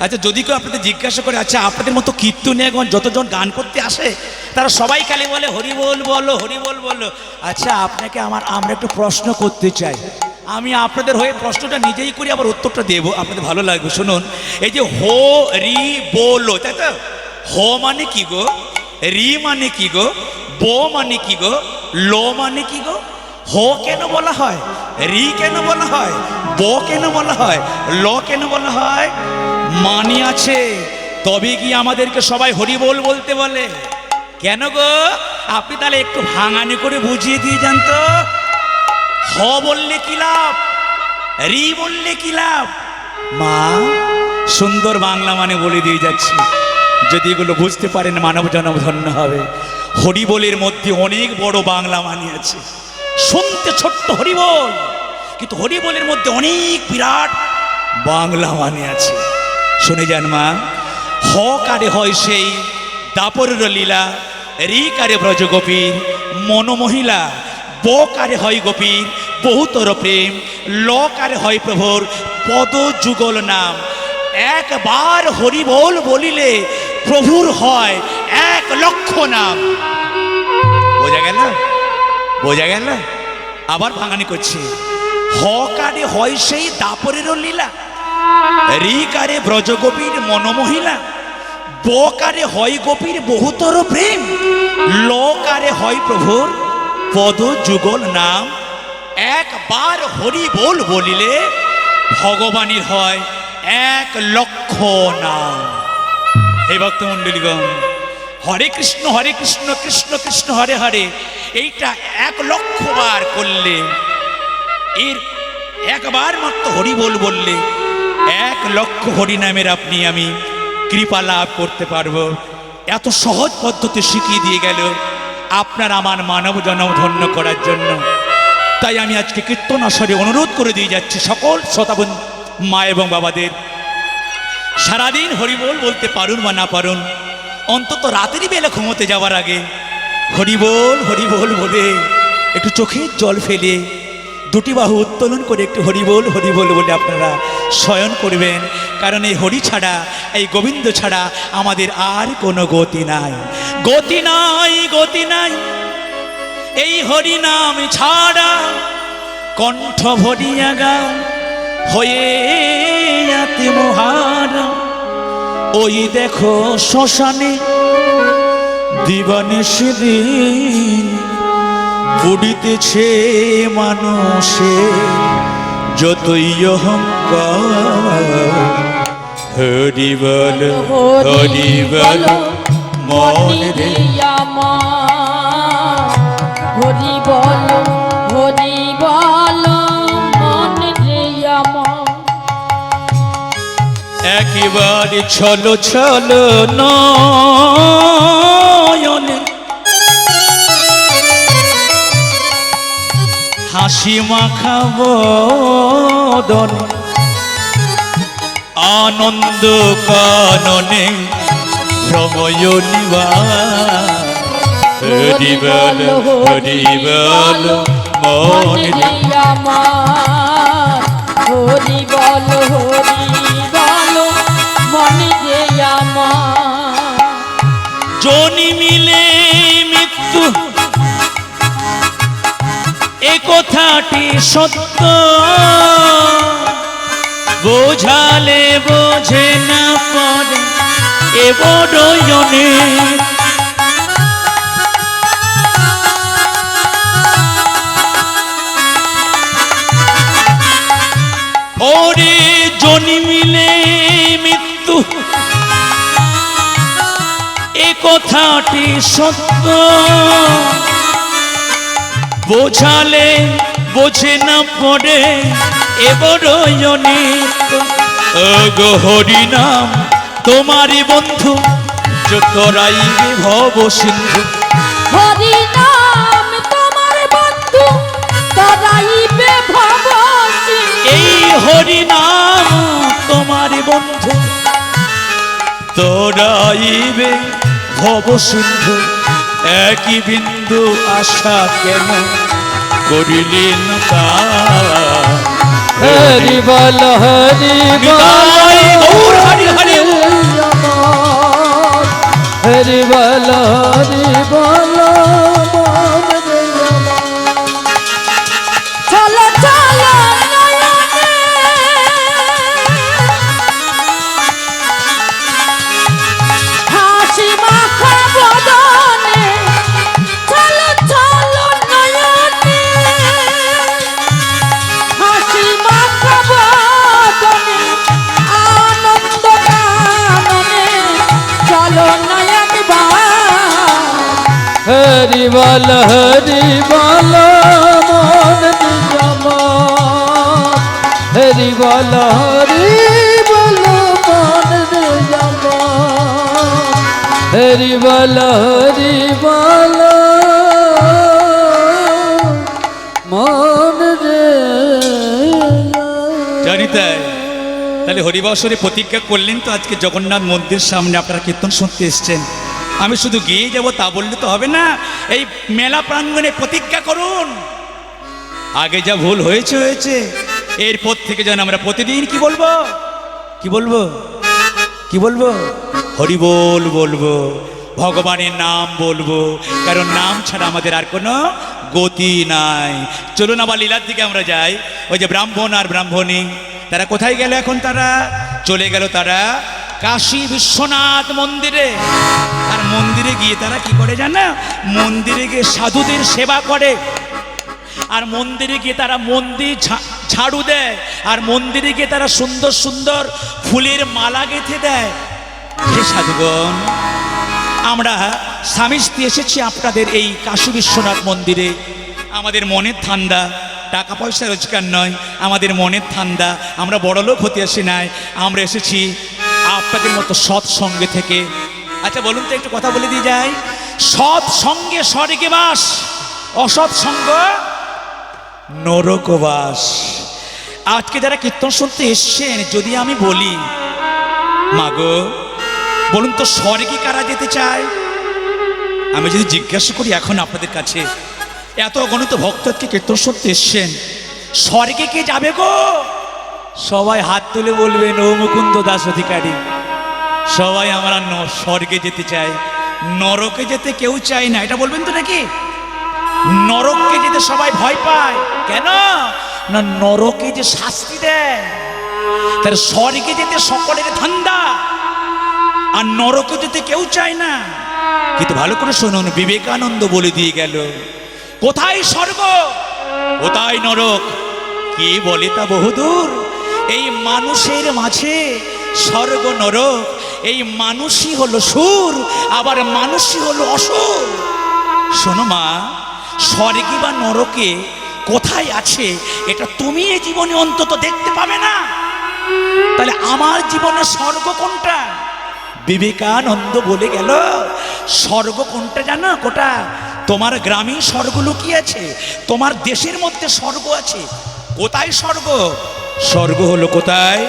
আচ্ছা, যদি কেউ আপনাদের জিজ্ঞাসা করে, আচ্ছা আপনাদের মতো কীর্তনে এখন যতজন গান করতে আসে তারা সবাই খালি বলে হরিবোল বলো হরিবোল বলো। আচ্ছা, আপনাকে আমরা একটু প্রশ্ন করতে চাই, আমি আপনাদের হয়ে প্রশ্নটা নিজেই করি, আবার উত্তরটা দেবো, আপনাদের ভালো লাগবে। শুনুন, এই যে হো রি বলো, তাই তো? হো মানে কি গো, রি মানে কি গো, বো মানে কি গো, লো মানে কি গো? হো কেন বলা হয়, রি কেন বলা হয়, বো কেন বলা হয়, ল কেন বলা হয়? মানি আছে, তবে কি আমাদেরকে সবাই হরিবোল বলতে বলে? কেন গো? আপনি তাহলে একটু ভাঙানি করে বুঝিয়ে দিয়ে যান তো। হ বললে কি লাভ, রি বললে কি লাভ? মা, সুন্দর বাংলা মানে বলে দিয়ে যাচ্ছি, যদি এগুলো বুঝতে পারেন মানব জনম ধন্য হবে। হরিবোলের মধ্যে অনেক বড় বাংলা মানে আছে, শুনতে ছোট্ট হরিবোল, কিন্তু হরিবোলের মধ্যে অনেক বিরাট বাংলা মানে আছে। শুনে যান মা, হ কারে হয় সেই দাপরের লীলা, রি কারে ব্রজ গোপীর মনোমহিলা, ব কারে হয় গোপীর বহুতর প্রেম, ল কারে হয় প্রভুর পদ যুগল নাম। একবার হরিবোল বলিলে প্রভুর হয় 1,00,000 নাম। বোঝা গেল, বোঝা গেল? আবার ভাঙানি করছি, হ কারে হয় সেই দাপরের লীলা, রি কারে ব্রজগোপীর মনোমহিলা, ব কারে হয় গোপীর বহুতর প্রেম, ল কারে হয় প্রভুর পদ যুগল নাম। একবার হরি বল বলিলে ভগবানের হয় 1,00,000 নাম। হে ভক্তমণ্ডলীগণ, হরে কৃষ্ণ কৃষ্ণ কৃষ্ণ হরে হরে, এইটা 1,00,000 বার করলে, এর একবার মাত্র হরি বললে 1,00,000 হরিনামের আপনি আমি কৃপা লাভ করতে পারবো। এত সহজ পদ্ধতি শিখিয়ে দিয়ে গেল আপনার আমার মানব জনম ধন্য করার জন্য। তাই আমি আজকে কীর্তন আসরে অনুরোধ করে দিয়ে যাচ্ছি সকল শ্রোতাবন্ধু মা এবং বাবাদের, সারাদিন হরিবোল বলতে পারুন বা না পারুন, অন্তত রাতেরই বেলা ঘুমোতে যাওয়ার আগে হরিবোল হরিবোল বলে একটু চোখের জল ফেলে দুটি বাহু উত্তোলন করে একটু হরিবোল হরিবোল বলে আপনারা শয়ন করবেন। কারণ এই হরি ছাড়া, এই গোবিন্দ ছাড়া আমাদের আর কোনো গতি নাই, গতি নাই, গতি নাই। এই হরি নাম ছাড়া কণ্ঠ ভরিয়া গাও হয়ে আত্মহারা। ওই দেখো শ্মশানে দিবানিশি দিন পুড়িতেছে মানুষে যতই অহংকার। হরি বল হরি বল মন রে, হরি বল হরি বল মন রে আমার। একেবারে ছলো ছলো নয়নে হাসি মাখা বদনে আনন্দ কাননে ভ্রময় নিবাস হরি বল হরি বল মনে মনে আমার হরি বল মনে যে আমার জনি মিলে মৃত্যু এ কথাটি সত্য বোঝালে বোঝে না পড়ে এ বড়জনে ওরে জনি মিলে মৃত্যু এ কথাটি সত্য বোঝালে বোঝে না পড়ে এ বড়জনে গো হরি নাম তোমারই বন্ধু যতরাই ভব সিন্ধু হরি নাম তোমার বন্ধু তরাইবে ভব এই হরি নাম তোমার বন্ধু তোরাইবে ভব সিন্ধু একই বিন্দু আশা কেন করিলেন তা হরি বল নিতাই গৌর হরি হরি হরি বল চলো চলো নয়নে হাসি মাখা বদনে চলো চলো নয়নে হাসি মাখা বদনে আনন্দ কাননে চলো নয়ন বা হরি বল মন নিজমা হরি বল মন নিজমা হরি বল মন রে জানি তাই তাহলে হরিবাসরে প্রতিজ্ঞা করলেন তো আজকে জগন্নাথ মন্দির সামনে আপনারা কীর্তন শুনতে এসছেন আমি শুধু গিয়ে যাব তা বললে তো হবে না এই মেলা প্রাঙ্গণে প্রতিজ্ঞা করুন আগে যা ভুল হয়েছে হয়েছে এরপর থেকে যেন আমরা প্রতিদিন কি বলবো হরি বলবো ভগবানের নাম বলবো কারণ নাম ছাড়া আমাদের আর কোনো গতি নাই চলুন আবার লীলার দিকে আমরা যাই ওই যে ব্রাহ্মণ আর ব্রাহ্মণী তারা কোথায় গেল এখন তারা চলে গেল তারা কাশী বিশ্বনাথ মন্দিরে আর মন্দিরে গিয়ে তারা কি করে জানো মন্দিরে গিয়ে সাধুদের সেবা করে আর মন্দিরে গিয়ে তারা মন্দির ঝাড়ু দেয় আর মন্দিরে গিয়ে তারা সুন্দর সুন্দর ফুলের মালা গেঁথে দেয় হে সাধুগণ আমরা স্বামী স্ত্রী এসেছি আপনাদের এই কাশী বিশ্বনাথ মন্দিরে আমাদের মনের ঠান্ডা টাকা পয়সা রোজগার নয় আমাদের মনের ঠান্ডা আমরা বড়লোক হতে আসি নাই আমরা এসেছি আপনাদের মতো সৎ সঙ্গে থেকে আচ্ছা বলুন তো একটু কথা বলে দিয়ে যাই সৎ সঙ্গে স্বর্গে বাস অসৎ সঙ্গ নরকবাস আজকে যারা কীর্তন শুনতে এসছেন যদি আমি বলি মাগো বলুন তো স্বর্গে কারা যেতে চায় আমি যদি জিজ্ঞাসা করি এখন আপনাদের কাছে এত অগণিত ভক্তকে কীর্তন শুনতে এসছেন স্বর্গে কে যাবে গো সবাই হাত তুলে বলবেন ও মুকুন্দ দাস অধিকারী সবাই আমরা স্বর্গে যেতে চাই নরকে যেতে কেউ চায় না এটা বলবেন তো নাকি নরককে যেতে সবাই ভয় পায় কেন না নরকে যে শাস্তি দেয় তার স্বর্গে যেতে সকলের ধান্দা আর নরকে যেতে কেউ চায় না কিন্তু ভালো করে শুনুন বিবেকানন্দ বলে দিয়ে গেল কোথায় স্বর্গ কোথায় নরক কে বলে তা বহুদূর এই মানুষের মাঝে স্বর্গ নরক এই মানুষই হলো সুর আবার মানুষই হলো অসুর শোনো মা স্বর্গে বা নরকে কোথায় আছে এটা তুমি এই জীবনে অন্তত দেখতে পাবে না তাহলে আমার জীবনে স্বর্গ কোনটা? বিবেকানন্দ বলে গেল স্বর্গ কোনটা জানো? কোটা তোমার গ্রামে স্বর্গ লুকিয়ে আছে, তোমার দেশের মধ্যে স্বর্গ আছে। কোথায় স্বর্গ? স্বর্গ হলো কোথায়?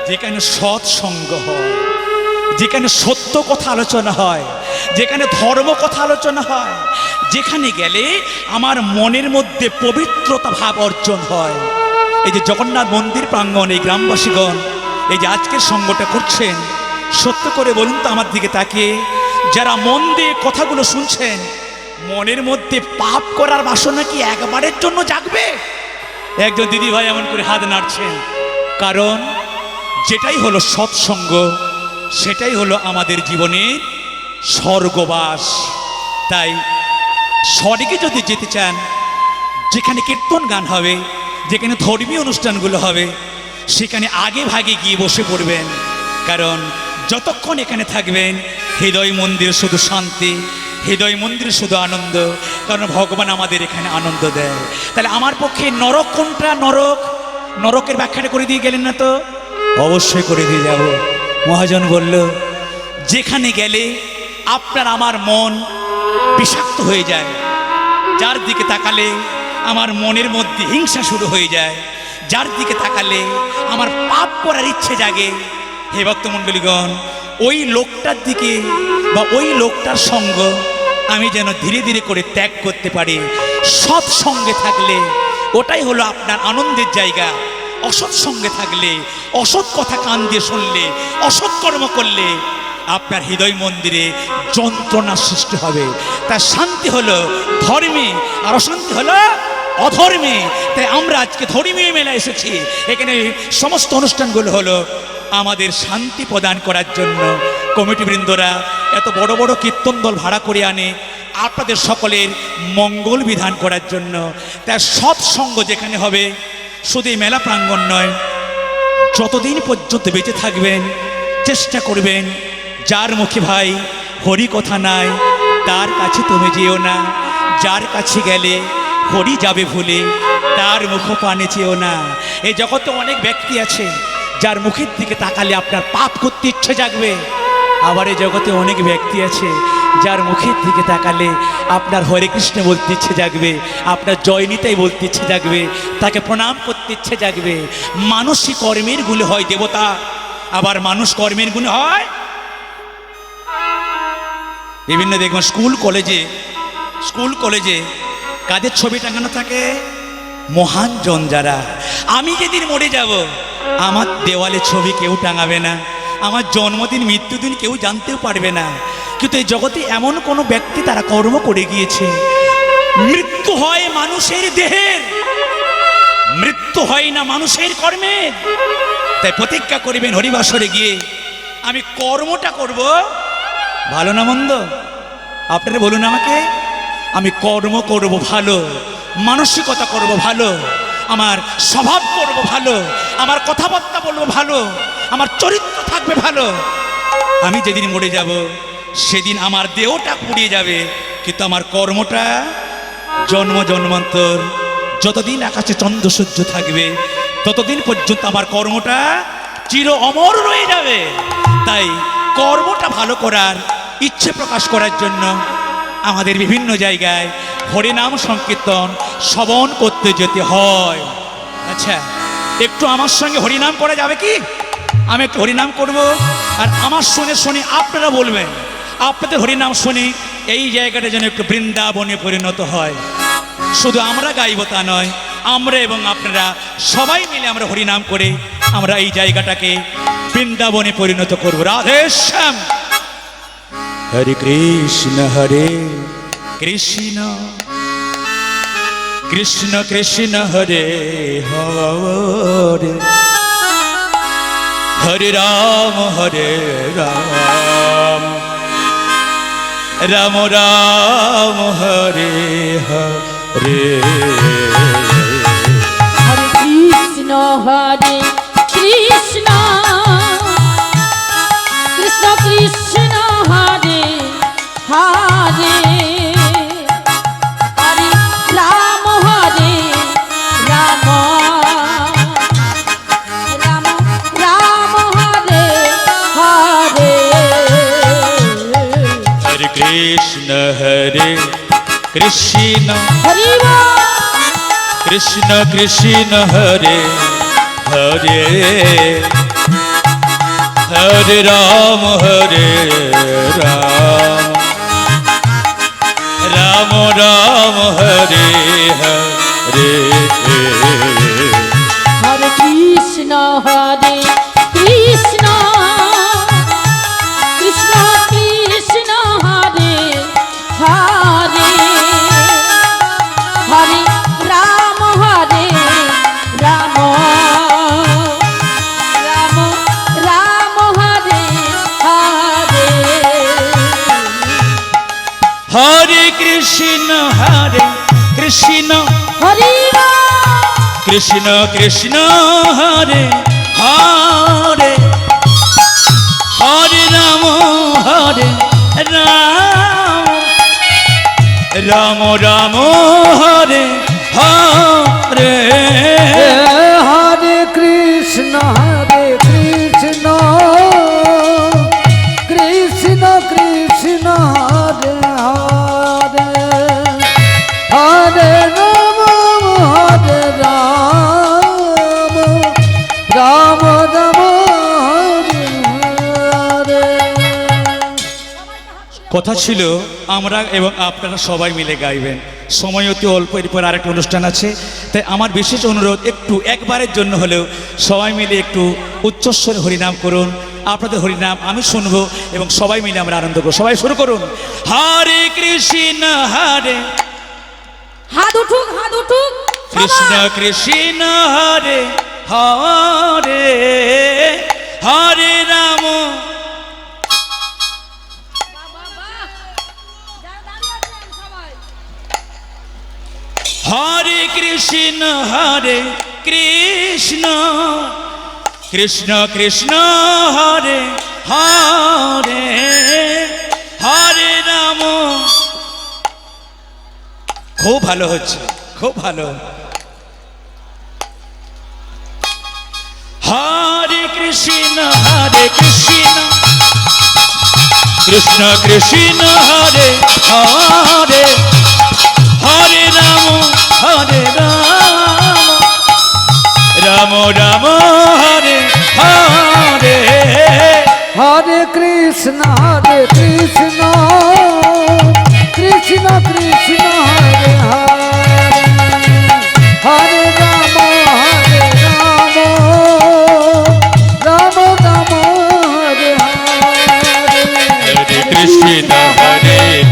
যেখানে সৎসঙ্গ হয়, যেখানে সত্য কথা আলোচনা হয়, যেখানে ধর্ম কথা আলোচনা হয়, যেখানে গেলে আমার মনের মধ্যে পবিত্রতা ভাব অর্জন হয়। এই যে জগন্নাথ মন্দির প্রাঙ্গণ, এই গ্রামবাসীগণ এই যে আজকের সঙ্গটা করছেন, সত্য করে বলুন তো আমার দিকে তাকিয়ে, যারা মন দিয়ে কথাগুলো শুনছেন, মনের মধ্যে পাপ করার বাসনা কি একবারের জন্য জাগবে? একজন দিদি ভাই এমন করে হাত নাড়ছেন, কারণ যেটাই হলো সৎসঙ্গ, সেটাই হলো আমাদের জীবনে স্বর্গবাস। তাই স্বর্গে যদি যেতে চান, যেখানে কীর্তন গান হবে, যেখানে ধর্মীয় অনুষ্ঠানগুলো হবে, সেখানে আগে ভাগে গিয়ে বসে পড়বেন। কারণ যতক্ষণ এখানে থাকবেন, হৃদয় মন্দির শুধু শান্তি, হৃদয় মন্দির শুধু আনন্দ, কারণ ভগবান আমাদের এখানে আনন্দ দেয়। তাহলে আমার পক্ষে নরক কোনটা? নরক, নরকের ব্যাখ্যাটা করে দিয়ে গেলেন না তো? অবশ্যই করে দিয়ে যাব। মহাজন বলল, যেখানে গেলে আপনার আমার মন বিষাক্ত হয়ে যায়, যার দিকে তাকালে আমার মনের মধ্যে হিংসা শুরু হয়ে যায়, যার দিকে তাকালে আমার পাপ করার ইচ্ছে জাগে, হে ভক্তমণ্ডলীগণ, ওই লোকটার দিকে বা ওই লোকটার সঙ্গ আমি যেন ধীরে ধীরে করে ত্যাগ করতে পারি। সৎ সঙ্গে থাকলে ওটাই হলো আপনার আনন্দের জায়গা। অসৎ সঙ্গে থাকলে, অসৎ কথা কান দিয়ে শুনলে, অসৎ কর্ম করলে আপনার হৃদয় মন্দিরে যন্ত্রণার সৃষ্টি হবে। তার শান্তি হলো ধর্মে, আর অশান্তি হলো অধর্মে। তাই আমরা আজকে ধর্মীয় মেলা এসেছি, এখানে সমস্ত অনুষ্ঠানগুলো হলো আমাদের শান্তি প্রদান করার জন্য। কমিটি বৃন্দরা এত বড় বড় কীর্তন দল ভাড়া করে আনে আপনাদের সকলের মঙ্গল বিধান করার জন্য। তার সৎসঙ্গ যেখানে হবে, শুধু এই মেলা প্রাঙ্গণ নয়, যতদিন পর্যন্ত বেঁচে থাকবেন চেষ্টা করবেন যার মুখে ভাই হরি কথা নাই তার কাছে তুমি যেও না, যার কাছে গেলে হরি যাবে ভুলে তার মুখ পানে চেও না। এই জগতে অনেক ব্যক্তি আছে যার মুখের দিকে তাকালে আপনার পাপ করতে ইচ্ছে জাগবে, আবার এই জগতে অনেক ব্যক্তি আছে যার মুখের দিকে তাকালে আপনার হরে কৃষ্ণ বলতে ইচ্ছে জাগবে, আপনার জয় নিতাই বলতে ইচ্ছে জাগবে, তাকে প্রণাম করতে ইচ্ছে জাগবে। মানুষই কর্মের গুলো হয় দেবতা, আবার মানুষ কর্মের গুণ হয় বিভিন্ন। দেখবেন স্কুল কলেজে কাদের ছবি টাঙানো থাকে? মহান জন যারা। আমি যেদিন মরে যাব, আমার দেওয়ালে ছবি কেউ টাঙাবে না, আমার জন্মদিন মৃত্যুদিন কেউ জানতেও পারবে না। কিন্তু এই জগতে এমন কোনো ব্যক্তি তারা কর্ম করে গিয়েছে, মৃত্যু হয় মানুষের দেহের, মৃত্যু হয় না মানুষের কর্মের। তাই প্রতিজ্ঞা করবেন হরিবাসরে গিয়ে আমি কর্মটা করব, ভালো না মন্দ আপনারা বলুন আমাকে, আমি কর্ম করব ভালো, মানসিকতা করব ভালো, আমার স্বভাব করব ভালো, আমার কথাবার্তা বলবো ভালো, আমার চরিত্র থাকবে ভালো। আমি যেদিন মরে যাব সেদিন আমার দেহটা পুড়িয়ে যাবে, কিন্তু আমার কর্মটা জন্ম জন্মান্তর, যতদিন আকাশে চন্দ্র সূর্য থাকবে ততদিন পর্যন্ত আমার কর্মটা চির অমর রয়ে যাবে। তাই কর্মটা ভালো করার ইচ্ছে প্রকাশ করার জন্য আমাদের বিভিন্ন জায়গায় হরিনাম সংকীর্তন শ্রবণ করতে যেতে হয়। আচ্ছা, একটু আমার সঙ্গে হরিনাম করা যাবে কি? আমি একটু হরিনাম করব, আর আমার শুনে শুনে আপনারা বলবেন, আপনাদের হরিনাম শুনে এই জায়গাটা যেন একটু বৃন্দাবনে পরিণত হয়। শুধু আমরা গাইব তা নয়, আমরা এবং আপনারা সবাই মিলে আমরা হরিনাম করে আমরা এই জায়গাটাকে বৃন্দাবনে পরিণত করব। রাধে শ্যাম। হরে কৃষ্ণ কৃষ্ণ কৃষ্ণ হরে হরে, হরে রাম রাম রাম হরে হরে। হরে কৃষ্ণ কৃষ্ণ কৃষ্ণ হরে হরে, হরে রাম রাম রাম কৃষ্ণ হরি বল কৃষ্ণ কৃষ্ণ হরে হরে হরে রাম রাম রাম হরে হরে হরে কৃষ্ণ কৃষ্ণ কৃষ্ণ কৃষ্ণ হরে হরে হরে রাম রাম রাম রাম হরে হরে হরে কৃষ্ণ কৃষ্ণ হরি বল কৃষ্ণ কৃষ্ণ হরে হরে হরে রাম রাম রাম হরে হরে হরে কৃষ্ণ কৃষ্ণ কৃষ্ণ হরে হরে হরে রাম রাম রাম হরে হরে। কথা ছিল আমরা এবং আপনারা সবাই মিলে গাইবেন, সময় অতি অল্প, এরপর আরেকটা অনুষ্ঠান আছে, তাই আমার বিশেষ অনুরোধ একটু একবারের জন্য হলেও সবাই মিলে একটু উচ্চস্বরে হরিনাম করুন। আপনাদের হরিনাম আমি শুনবো এবং সবাই মিলে আমরা আনন্দ করব। সবাই শুরু করুন। হরে কৃষ্ণ হাত উঠুক কৃষ্ণ কৃষ্ণ হরে হরে হরে রাম হরে কৃষ্ণ কৃষ্ণ কৃষ্ণ কৃষ্ণ হরে হরে হরে রাম। খুব ভালো হচ্ছে, খুব ভালো। হরে কৃষ্ণ কৃষ্ণ কৃষ্ণ হরে হরে হরে রাম রাম রাম হরে হরে হরে কৃষ্ণ কৃষ্ণ কৃষ্ণ কৃষ্ণ হরে হরে হরে রাম রাম রাম হরে হরে হরে কৃষ্ণ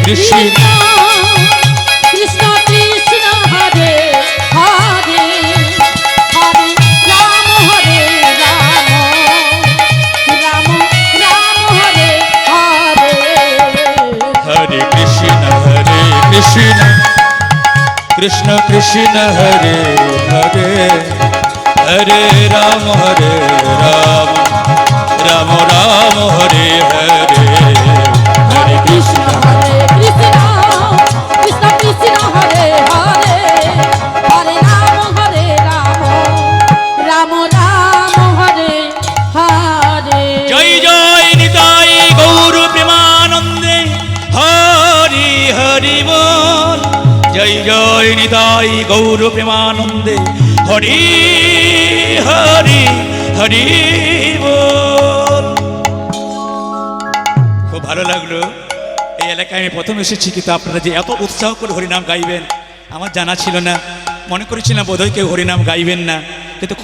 কৃষ্ণ কৃষ্ণ কৃষ্ণ হরে হরে হরে রাম রাম রাম হরে হরে হরে কৃষ্ণ কৃষ্ণ কৃষ্ণ হরে হরে হরে রাম রাম রাম হরে হরে হরে কৃষ্ণ হরে কৃষ্ণ কৃষ্ণ কৃষ্ণ হরে হরে হরে রাম রাম রাম হরে হরে জয় জয় নিতাই গৌর প্রেমানন্দে হরি হরি বল। জয় জয় নিতাই গৌর প্রেমানন্দে হরি হরি হরি বল। খুব ভালো লাগলো। এই এলাকায় আমি প্রথম এসেছি, কিন্তু আপনারা যে এত উৎসাহ করে হরিনাম গাইবেন আমার জানা ছিল না। মনে করেছিলাম বোধহয় কেউ হরিনাম গাইবেন না, কিন্তু